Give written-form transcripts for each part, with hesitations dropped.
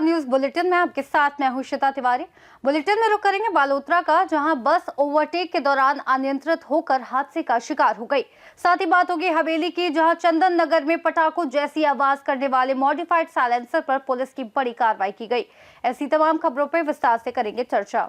नमस्कार news bulletin में आपके साथ मैं हूं श्वेता तिवारी। बुलेटिन में रुक करेंगे बालोतरा का, जहां बस ओवरटेक के दौरान अनियंत्रित होकर हादसे का शिकार हो गई। साथ ही बात होगी हवेली की, जहां चंदन नगर में पटाखों जैसी आवाज करने वाले मॉडिफाइड साइलेंसर पर पुलिस की बड़ी कार्रवाई की गई। ऐसी तमाम खबरों पर विस्तार से करेंगे चर्चा।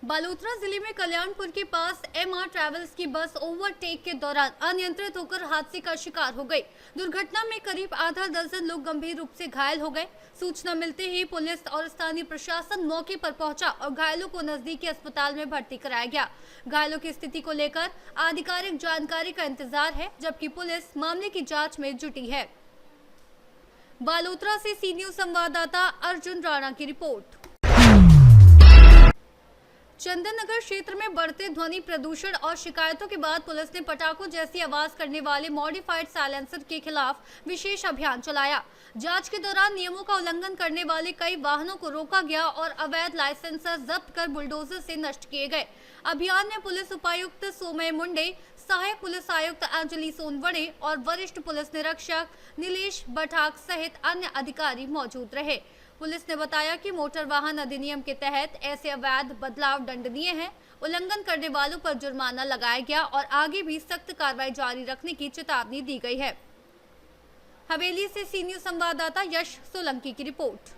बालोतरा जिले में कल्याणपुर के पास MR ट्रैवल्स की बस ओवरटेक के दौरान अनियंत्रित होकर हादसे का शिकार हो गई। दुर्घटना में करीब आधा दर्जन लोग गंभीर रूप से घायल हो गए। सूचना मिलते ही पुलिस और स्थानीय प्रशासन मौके पर पहुंचा और घायलों को नजदीकी अस्पताल में भर्ती कराया गया। घायलों की स्थिति को लेकर आधिकारिक जानकारी का इंतजार है, जबकि पुलिस मामले की जाँच में जुटी है। बालोतरा से सी न्यूज संवाददाता अर्जुन राणा की रिपोर्ट। चंदन नगर क्षेत्र में बढ़ते ध्वनि प्रदूषण और शिकायतों के बाद पुलिस ने पटाखों जैसी आवाज करने वाले मॉडिफाइड साइलेंसर के खिलाफ विशेष अभियान चलाया। जांच के दौरान नियमों का उल्लंघन करने वाले कई वाहनों को रोका गया और अवैध लाइसेंसर जब्त कर बुलडोजर से नष्ट किए गए। अभियान में पुलिस उपायुक्त सोमय मुंडे, सहायक पुलिस आयुक्त अंजलि सोनवड़े और वरिष्ठ पुलिस निरीक्षक नीलेश बठाक सहित अन्य अधिकारी मौजूद रहे। पुलिस ने बताया कि मोटर वाहन अधिनियम के तहत ऐसे अवैध बदलाव दंडनीय हैं। उल्लंघन करने वालों पर जुर्माना लगाया गया और आगे भी सख्त कार्रवाई जारी रखने की चेतावनी दी गई है। हवेली से सी न्यूज संवाददाता यश सोलंकी की रिपोर्ट।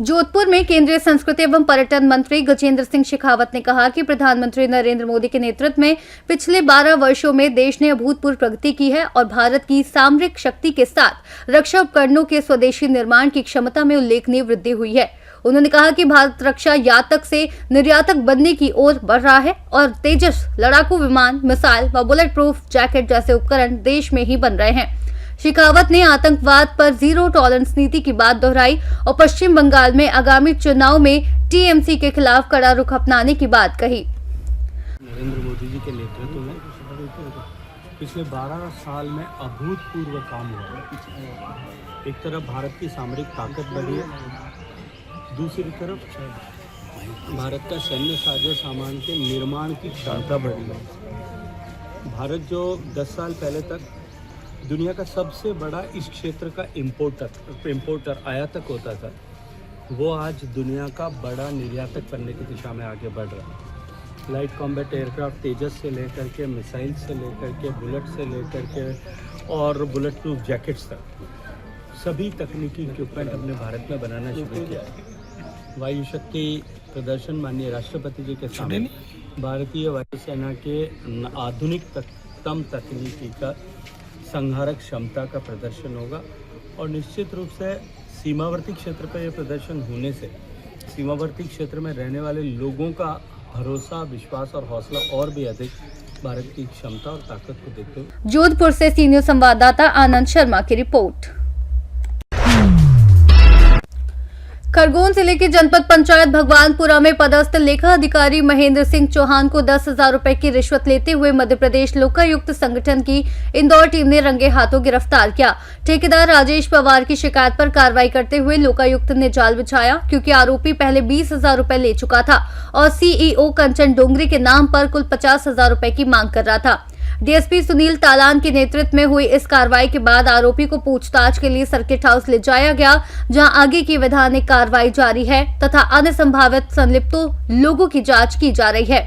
जोधपुर में केंद्रीय संस्कृति एवं पर्यटन मंत्री गजेंद्र सिंह शेखावत ने कहा कि प्रधानमंत्री नरेंद्र मोदी के नेतृत्व में पिछले 12 वर्षों में देश ने अभूतपूर्व प्रगति की है और भारत की सामरिक शक्ति के साथ रक्षा उपकरणों के स्वदेशी निर्माण की क्षमता में उल्लेखनीय वृद्धि हुई है। उन्होंने कहा कि भारत रक्षा यातक से निर्यातक बनने की ओर बढ़ रहा है और तेजस लड़ाकू विमान, मिसाइल व बुलेट प्रूफ जैकेट जैसे उपकरण देश में ही बन रहे हैं। शेखावत ने आतंकवाद पर जीरो टॉलरेंस नीति की बात दोहराई और पश्चिम बंगाल में आगामी चुनाव में टीएमसी के खिलाफ कड़ा रुख अपनाने की बात कही। नरेंद्र मोदी जी के नेतृत्व में पिछले 12 साल में अभूतपूर्व काम हुआ। एक तरफ भारत की सामरिक ताकत बढ़ी है, दूसरी तरफ भारत का सैन्य साजो सामान के निर्माण की क्षमता बढ़ी है। भारत जो 10 साल पहले तक दुनिया का सबसे बड़ा इस क्षेत्र का इम्पोर्टर आयातक होता था, वो आज दुनिया का बड़ा निर्यातक बनने की दिशा में आगे बढ़ रहा है। लाइट कॉम्बैट एयरक्राफ्ट तेजस से लेकर के, मिसाइल से लेकर के, बुलेट से लेकर के और बुलेट प्रूफ जैकेट्स तक सभी तकनीकी इक्विपमेंट हमने भारत में बनाना शुरू किया है। वायु शक्ति प्रदर्शन माननीय राष्ट्रपति जी के सामने भारतीय वायुसेना के आधुनिकतम तकनीकी का संहारक क्षमता का प्रदर्शन होगा और निश्चित रूप से सीमावर्ती क्षेत्र पर यह प्रदर्शन होने से सीमावर्ती क्षेत्र में रहने वाले लोगों का भरोसा, विश्वास और हौसला और भी अधिक भारत की क्षमता और ताकत को देखते हुए। जोधपुर से सी न्यूज संवाददाता आनंद शर्मा की रिपोर्ट। खरगोन जिले की जनपद पंचायत भगवानपुरा में पदस्थ लेखा अधिकारी महेंद्र सिंह चौहान को 10,000 रुपए की रिश्वत लेते हुए मध्य प्रदेश लोकायुक्त संगठन की इंदौर टीम ने रंगे हाथों गिरफ्तार किया। ठेकेदार राजेश पवार की शिकायत पर कार्रवाई करते हुए लोकायुक्त ने जाल बिछाया, क्योंकि आरोपी पहले 20,000 रुपए ले चुका था और सीईओ कंचन डोंगरी के नाम पर कुल 50,000 रुपए की मांग कर रहा था। डीएसपी सुनील तालान के नेतृत्व में हुई इस कार्रवाई के बाद आरोपी को पूछताछ के लिए सर्किट हाउस ले जाया गया, जहां आगे की वैधानिक कार्रवाई जारी है तथा अन्य संभावित संलिप्तों लोगों की जांच की जा रही है।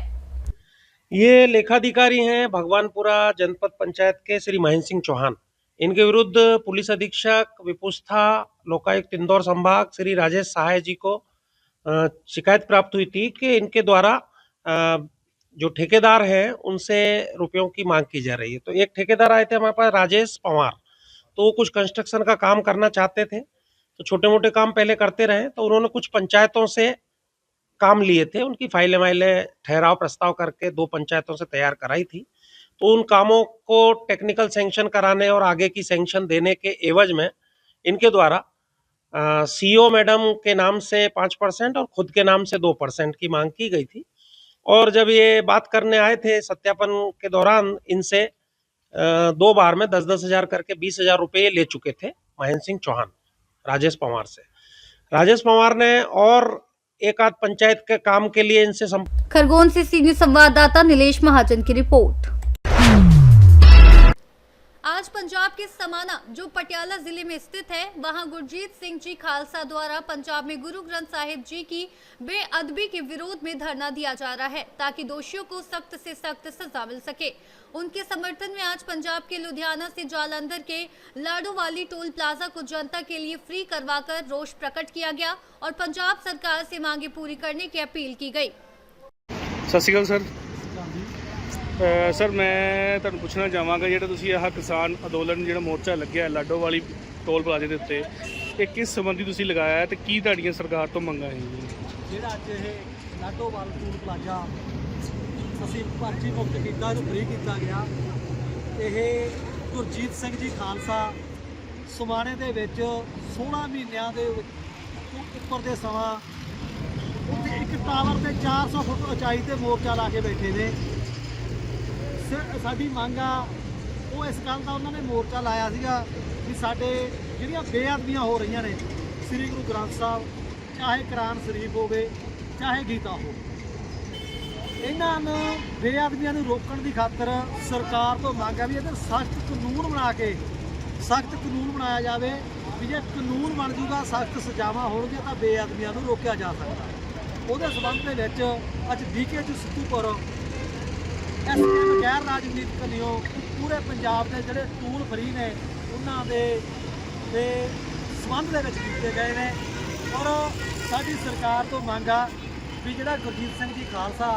ये लेखाधिकारी हैं भगवानपुरा जनपद पंचायत के श्री महेंद्र सिंह चौहान। इनके विरुद्ध पुलिस अधीक्षक विपुस्था लोकायुक्त इंदौर संभाग श्री राजेश सहाय जी को शिकायत प्राप्त हुई थी कि इनके द्वारा जो ठेकेदार हैं उनसे रुपयों की मांग की जा रही है। तो एक ठेकेदार आए थे हमारे पास, राजेश पवार, तो वो कुछ कंस्ट्रक्शन का काम करना चाहते थे। तो छोटे मोटे काम पहले करते रहे, तो उन्होंने कुछ पंचायतों से काम लिए थे। उनकी फाइलें वाइलें ठहराव प्रस्ताव करके 2 पंचायतों से तैयार कराई थी। तो उन कामों को टेक्निकल सैंक्शन कराने और आगे की सैंक्शन देने के एवज में इनके द्वारा सीईओ मैडम के नाम से 5% और खुद के नाम से 2% की मांग की गई थी। और जब ये बात करने आए थे सत्यापन के दौरान, इनसे 2 बार में 10-10 हजार करके 20,000 रुपये ले चुके थे महेंद्र सिंह चौहान राजेश पवार से। राजेश पवार ने और एक आध पंचायत के काम के लिए इनसे खरगोन से सी न्यूज संवाददाता नीलेश महाजन की रिपोर्ट। आज पंजाब के समाना जो पटियाला जिले में स्थित है, वहां गुरजीत सिंह जी खालसा द्वारा पंजाब में गुरु ग्रंथ साहिब जी की बेअदबी के विरोध में धरना दिया जा रहा है ताकि दोषियों को सख्त से सख्त सजा मिल सके। उनके समर्थन में आज पंजाब के लुधियाना से जालंधर के लाडोवाली टोल प्लाजा को जनता के लिए फ्री करवाकर रोष प्रकट किया गया और पंजाब सरकार से मांगे पूरी करने की अपील की गई। सत श्री अकाल सर। सर मैं ਤੁਹਾਨੂੰ ਪੁੱਛਣਾ ਚਾਹਾਂਗਾ ਜਿਹੜਾ ਤੁਸੀਂ ਆਹ ਕਿਸਾਨ ਅੰਦੋਲਨ ਜਿਹੜਾ ਮੋਰਚਾ ਲੱਗਿਆ ਲਾਡੋਵਾਲੀ ਟੋਲ ਪਲਾਜ਼ੇ ਦੇ ਉੱਤੇ ਇਹ ਕਿਸ ਸੰਬੰਧੀ ਤੁਸੀਂ ਲਗਾਇਆ ਹੈ ਤੇ ਕੀ ਤੁਹਾਡੀਆਂ ਸਰਕਾਰ ਤੋਂ ਮੰਗਾਂ ਹੈ ਜੀ? ਜਿਹੜਾ ਅੱਜ ਇਹ ਲਾਡੋਵਾਲ ਟੋਲ ਪਲਾਜ਼ਾ ਅਸੀਂ ਪਰਚੀ ਮੁਕਤ ਕੀਤਾ, ਇਹਨੂੰ ਫ੍ਰੀ ਕੀਤਾ ਗਿਆ। ਇਹ ਗੁਰਜੀਤ ਸਿੰਘ ਜੀ ਖਾਲਸਾ ਸਮਾਣੇ ਦੇ ਵਿੱਚ 16 ਮਹੀਨਿਆਂ ਦੇ ਉੱਪਰ ਦੇ ਸਮਾਂ ਉੱਥੇ ਇੱਕ ਟਾਵਰ ਤੇ 400 ਫੁੱਟ ਉਚਾਈ ਤੇ ਮੋਰਚਾ ਲਾ ਕੇ ਬੈਠੇ ਨੇ। ਸਾਡੀ ਮੰਗ ਆ ਉਹ ਇਸ ਗੱਲ ਦਾ ਉਹਨਾਂ ਨੇ ਮੋਰਚਾ ਲਾਇਆ ਸੀਗਾ ਕਿ ਸਾਡੇ ਜਿਹੜੀਆਂ ਬੇਅਦਬੀਆਂ ਹੋ ਰਹੀਆਂ ਨੇ ਸ੍ਰੀ ਗੁਰੂ ਗ੍ਰੰਥ ਸਾਹਿਬ, ਚਾਹੇ ਕੁਰਾਨ ਸ਼ਰੀਫ ਹੋਵੇ ਚਾਹੇ ਗੀਤਾ ਹੋਵੇ, ਇਹਨਾਂ ਨੂੰ ਬੇਅਦਬੀਆਂ ਨੂੰ ਰੋਕਣ ਦੀ ਖਾਤਰ ਸਰਕਾਰ ਤੋਂ ਮੰਗ ਆ ਵੀ ਇਹਦੇ ਸਖਤ ਕਾਨੂੰਨ ਬਣਾ ਕੇ ਸਖਤ ਕਾਨੂੰਨ ਬਣਾਇਆ ਜਾਵੇ ਵੀ ਜੇ ਕਾਨੂੰਨ ਬਣ ਜੂਗਾ, ਸਖਤ ਸਜ਼ਾਵਾਂ ਹੋਣਗੀਆਂ ਤਾਂ ਬੇਅਦਬੀਆਂ ਨੂੰ ਰੋਕਿਆ ਜਾ ਸਕਦਾ। ਉਹਦੇ ਸਬੰਧ ਦੇ ਵਿੱਚ ਅੱਜ BKG ਸਿੱਧੂਪੁਰ ਐਸਪੀਐਮ ਗੈਰ ਰਾਜਨੀਤਿਕ ਕਲਿਓ ਪੂਰੇ ਪੰਜਾਬ ਦੇ ਜਿਹੜੇ ਟੂਲ ਫਰੀ ਨੇ ਉਹਨਾਂ ਦੇ ਸੰਬੰਧ ਦੇ ਵਿੱਚ ਕੀਤੇ ਗਏ ਨੇ ਔਰ ਸਾਡੀ ਸਰਕਾਰ ਤੋਂ ਮੰਗ ਆ ਵੀ ਜਿਹੜਾ ਗੁਰਜੀਤ ਸਿੰਘ ਜੀ ਖਾਲਸਾ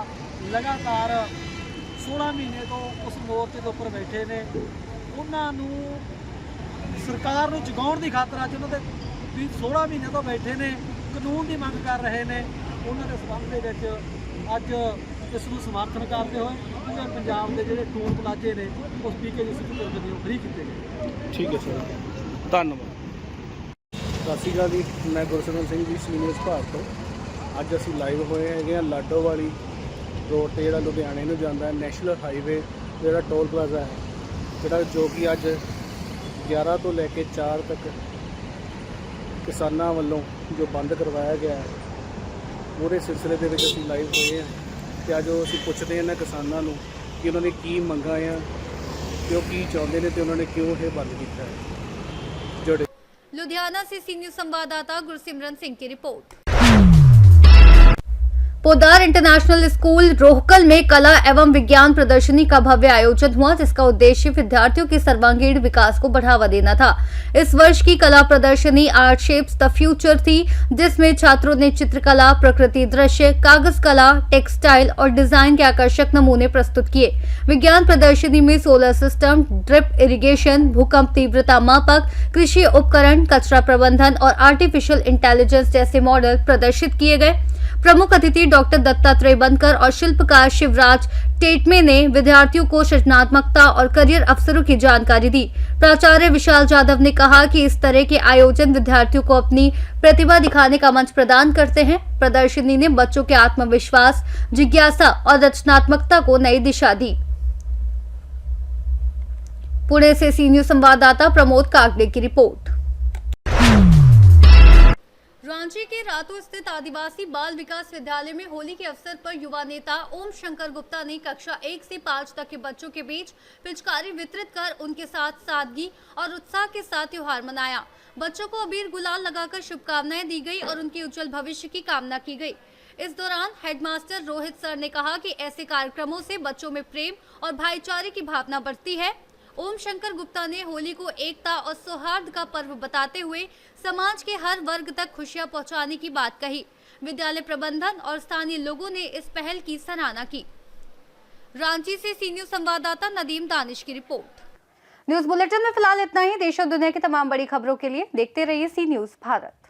ਲਗਾਤਾਰ 16 ਮਹੀਨੇ ਤੋਂ ਉਸ ਮੋਰਚੇ ਦੇ ਉੱਪਰ ਬੈਠੇ ਨੇ, ਉਹਨਾਂ ਨੂੰ ਸਰਕਾਰ ਨੂੰ ਜਗਾਉਣ ਦੀ ਖਾਤਰ ਅੱਜ ਉਹਨਾਂ ਦੇ ਵੀ 16 ਮਹੀਨੇ ਤੋਂ ਬੈਠੇ ਨੇ, ਕਾਨੂੰਨ ਦੀ ਮੰਗ ਕਰ ਰਹੇ ਨੇ। ਉਹਨਾਂ ਦੇ ਸੰਬੰਧ ਦੇ ਵਿੱਚ ਅੱਜ ਇਸ ਨੂੰ ਸਮਰਥਨ ਕਰਦੇ ਹੋਏ ਪੂਰੇ ਪੰਜਾਬ ਦੇ ਜਿਹੜੇ ਟੋਲ ਪਲਾਜ਼ੇ ਨੇ ਉਸ BKG ਸਿੱਧੂਪੁਰ ਦੇ ਫ੍ਰੀ ਕੀਤੇ ਗਏ। ਠੀਕ ਹੈ ਸਰ, ਧੰਨਵਾਦ। ਸਤਿ ਸ਼੍ਰੀ ਅਕਾਲ ਜੀ, ਮੈਂ ਗੁਰਸਿਮਰਨ ਸਿੰਘ ਜੀ ਸੀਨੀਅਰ ਭਾਰਤ ਤੋਂ। ਅੱਜ ਅਸੀਂ ਲਾਈਵ ਹੋਏ ਹੈਗੇ ਆ ਲਾਡੋਵਾਲੀ ਰੋਡ ਤੇ ਜਿਹੜਾ ਲੁਧਿਆਣੇ ਨੂੰ ਜਾਂਦਾ ਹੈ, ਨੈਸ਼ਨਲ ਹਾਈਵੇ ਜਿਹੜਾ ਟੋਲ ਪਲਾਜ਼ਾ ਹੈ, ਜਿਹੜਾ ਜੋ ਕਿ ਅੱਜ 11 ਤੋਂ ਲੈ ਕੇ 4 ਤੱਕ ਕਿਸਾਨਾਂ ਵੱਲੋਂ ਜੋ ਬੰਦ ਕਰਵਾਇਆ ਗਿਆ ਹੈ, ਉਹਦੇ ਸਿਲਸਿਲੇ ਦੇ ਵਿੱਚ ਅਸੀਂ ਲਾਈਵ ਹੋਏ ਹਾਂ ਤੇ ਅੱਜ ਅਸੀਂ ਪੁੱਛਦੇ ਹਾਂ ਇਹਨਾਂ ਕਿਸਾਨਾਂ ਨੂੰ ਕਿ ਉਹਨਾਂ ਨੇ ਕੀ ਮੰਗਾਂ ਆ ਤੇ ਉਹ ਕੀ ਚਾਹੁੰਦੇ ਨੇ ਤੇ ਉਹਨਾਂ ਨੇ ਕਿਉਂ ਇਹ ਬੰਦ ਕੀਤਾ ਹੈ। ਜੁੜੇ लुधियाना से सीनियर संवाददाता गुरसिमरन सिंह की रिपोर्ट। पोदार इंटरनेशनल स्कूल रोहकल में कला एवं विज्ञान प्रदर्शनी का भव्य आयोजन हुआ, जिसका उद्देश्य विद्यार्थियों के सर्वांगीण विकास को बढ़ावा देना था। इस वर्ष की कला प्रदर्शनी आर्ट शेप्स द फ्यूचर थी, जिसमें छात्रों ने चित्रकला, प्रकृति दृश्य, कागज कला, टेक्सटाइल और डिजाइन के आकर्षक नमूने प्रस्तुत किए। विज्ञान प्रदर्शनी में सोलर सिस्टम, ड्रिप इरिगेशन, भूकंप तीव्रता मापक, कृषि उपकरण, कचरा प्रबंधन और आर्टिफिशियल इंटेलिजेंस जैसे मॉडल प्रदर्शित किए गए। प्रमुख अतिथि डॉक्टर दत्तात्रेय बनकर और शिल्पकार शिवराज टेटमे ने विद्यार्थियों को सृजनात्मकता और करियर अवसरों की जानकारी दी। प्राचार्य विशाल जाधव ने कहा कि इस तरह के आयोजन विद्यार्थियों को अपनी प्रतिभा दिखाने का मंच प्रदान करते हैं। प्रदर्शनी ने बच्चों के आत्मविश्वास, जिज्ञासा और रचनात्मकता को नई दिशा दी। पुणे से सीनियर संवाददाता प्रमोद कागड़े की रिपोर्ट। रांची के रातों स्थित आदिवासी बाल विकास विद्यालय में होली के अवसर पर युवा नेता ओम शंकर गुप्ता ने कक्षा 1 से 5 तक के बच्चों के बीच पिचकारी वितरित कर उनके साथ सादगी और उत्साह के साथ त्योहार मनाया। बच्चों को अबीर गुलाल लगाकर शुभकामनाएं दी गई और उनके उज्जवल भविष्य की कामना की गई। इस दौरान हेडमास्टर रोहित सर ने कहा कि ऐसे कार्यक्रमों से बच्चों में प्रेम और भाईचारे की भावना बढ़ती है। ओम शंकर गुप्ता ने होली को एकता और सौहार्द का पर्व बताते हुए समाज के हर वर्ग तक खुशियां पहुंचाने की बात कही। विद्यालय प्रबंधन और स्थानीय लोगों ने इस पहल की सराहना की। रांची से सीनियर संवाददाता नदीम दानिश की रिपोर्ट। न्यूज बुलेटिन में फिलहाल इतना ही। देश और दुनिया की तमाम बड़ी खबरों के लिए देखते रहिए सी न्यूज भारत।